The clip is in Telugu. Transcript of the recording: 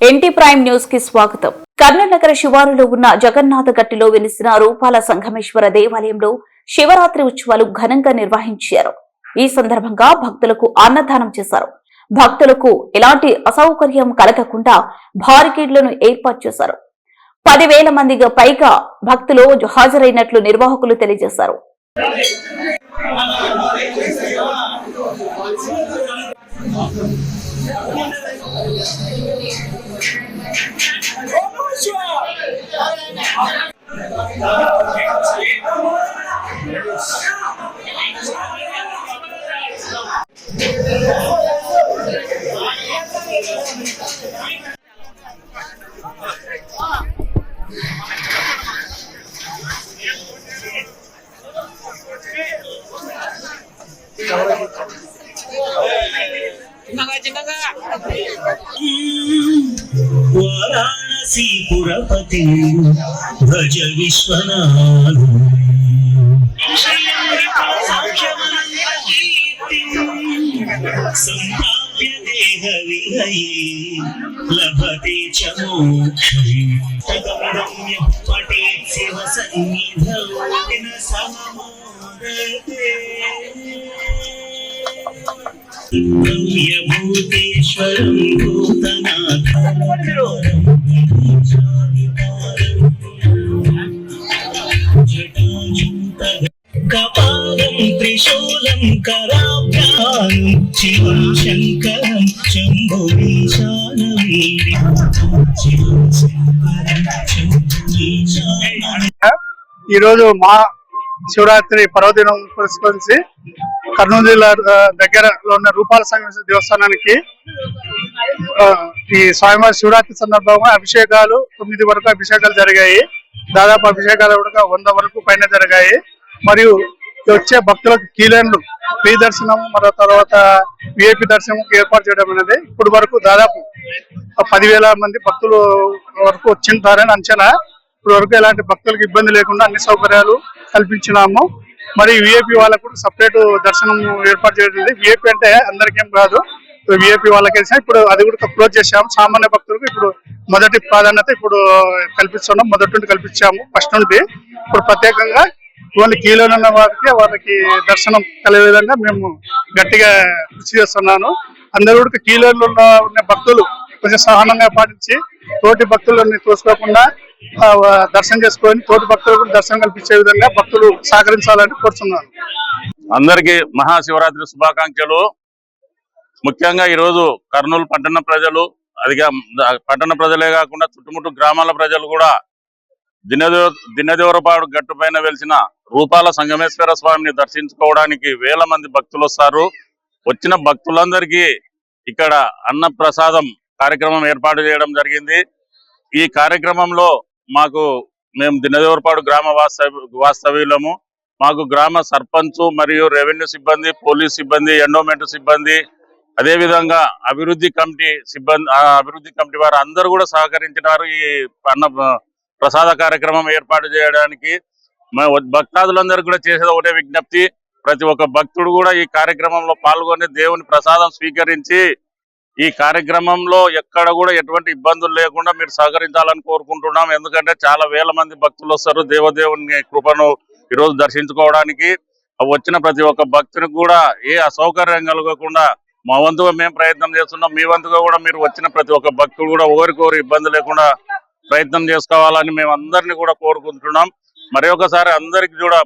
ఎన్టీ ప్రైమ్ న్యూస్ కి స్వాగతం. కర్నూలు నగర శివారులో ఉన్న జగన్నాథ గట్టిలో వెలిసిన రూపాల సంగమేశ్వర దేవాలయంలో శివరాత్రి ఉత్సవాలు ఘనంగా నిర్వహించారు. ఈ సందర్భంగా భక్తులకు అన్నదానం చేశారు. భక్తులకు ఎలాంటి అసౌకర్యం కలగకుండా బారికేడ్లను ఏర్పాటు చేశారు. 10,000 మందికి పైగా భక్తులు హాజరైనట్లు నిర్వాహకులు తెలియజేశారు. वाराणसीपुरपति भज विश्वनाथ संप्राप्य देह विलये लभते च मोक्षम् पठेत् शिव सन्निधौ न सममोदते भूतेश्वरं भूतनाथं कपालं त्रिशूलं कराभ्यां शिवं शङ्करं शम्भुमीशानवीर्यं शिवं शङ्करं शम्भुमीशानवीर्यं ఈ రోజు మా శివరాత్రి పర్వదినం పురస్కరించి కర్నూలు జిల్లా దగ్గరలో ఉన్న రూపాల సంగమేశ్వర దేవస్థానానికి ఈ స్వామివారి శివరాత్రి సందర్భంగా అభిషేకాలు 9 వరకు అభిషేకాలు జరిగాయి. దాదాపు అభిషేకాలు కూడా 100 వరకు పైన జరిగాయి. మరియు వచ్చే భక్తులకు కీలైన్లు ఫ్రీ దర్శనం మరియు తర్వాత విఐపి దర్శనం ఏర్పాటు చేయడం అనేది ఇప్పుడు వరకు దాదాపు 10,000 మంది భక్తులు వరకు వచ్చింటారని అంచనా. ఇప్పుడు వరకు ఎలాంటి భక్తులకు ఇబ్బంది లేకుండా అన్ని సౌకర్యాలు కల్పించినాము. మరి విఐపి వాళ్ళకు కూడా సపరేట్ దర్శనం ఏర్పాటు చేయడం. విఐపి అంటే అందరికేం కాదు, విఐపి వాళ్ళకి ఇప్పుడు అది కూడా క్లోజ్ చేసాము. సామాన్య భక్తులకు ఇప్పుడు మొదటి ప్రాధాన్యత ఇప్పుడు కల్పిస్తున్నాం. మొదటి నుండి కల్పించాము, ఫస్ట్ నుండి. ఇప్పుడు ప్రత్యేకంగా ఓన్లీ కీలో ఉన్న వాళ్ళకి దర్శనం కలిగే విధంగా మేము గట్టిగా కృషి చేస్తున్నాను. అందరూ కూడా కీలోలో ఉన్న భక్తులు కొంచెం సహనంగా పాటించి తోటి భక్తులని తోసుకోకుండా దర్శనం చేసుకొని తోటి భక్తులకు దర్శనం కల్పించే విధంగా భక్తులు సహకరించాలని కోరుతున్నాను. అందరికీ మహాశివరాత్రి శుభాకాంక్షలు. ముఖ్యంగా ఈరోజు కర్నూలు పట్టణ ప్రజలు, అదిగా పట్టణ ప్రజలే కాకుండా చుట్టుముట్టు గ్రామాల ప్రజలు కూడా దినదేవరపాడు గట్టు పైన వెలిసిన రూపాల సంగమేశ్వర స్వామిని దర్శించుకోవడానికి వేల మంది భక్తులు వస్తారు. వచ్చిన భక్తులందరికీ ఇక్కడ అన్న ప్రసాదం కార్యక్రమం ఏర్పాటు చేయడం జరిగింది. ఈ కార్యక్రమంలో మేము దినదేవరపాడు గ్రామ వాస్తవ్యులము. మాకు గ్రామ సర్పంచ్ మరియు రెవెన్యూ సిబ్బంది, పోలీస్ సిబ్బంది, ఎండోమెంట్ సిబ్బంది, అదేవిధంగా అభివృద్ధి కమిటీ వారు అందరూ కూడా సహకరించినారు ఈ అన్న ప్రసాద కార్యక్రమం ఏర్పాటు చేయడానికి. భక్తాదులందరూ కూడా చేసేది ఒకటే విజ్ఞప్తి, ప్రతి ఒక్క భక్తుడు కూడా ఈ కార్యక్రమంలో పాల్గొని దేవుని ప్రసాదం స్వీకరించి ఈ కార్యక్రమంలో ఎక్కడ కూడా ఎటువంటి ఇబ్బందులు లేకుండా మీరు సహకరించాలని కోరుకుంటున్నాం. ఎందుకంటే చాలా వేల మంది భక్తులు వస్తారు దేవదేవుని కృపను ఈరోజు దర్శించుకోవడానికి. వచ్చిన ప్రతి ఒక్క భక్తునికి కూడా ఏ అసౌకర్యం కలగకుండా మా వంతుగా మేము ప్రయత్నం చేస్తున్నాం. మీ వంతుగా కూడా మీరు వచ్చిన ప్రతి ఒక్క భక్తుడు కూడా ఒకరికొకరు ఇబ్బంది లేకుండా ప్రయత్నం చేసుకోవాలని మేము అందరినీ కూడా కోరుకుంటున్నాం. మరి ఒకసారి అందరికి కూడా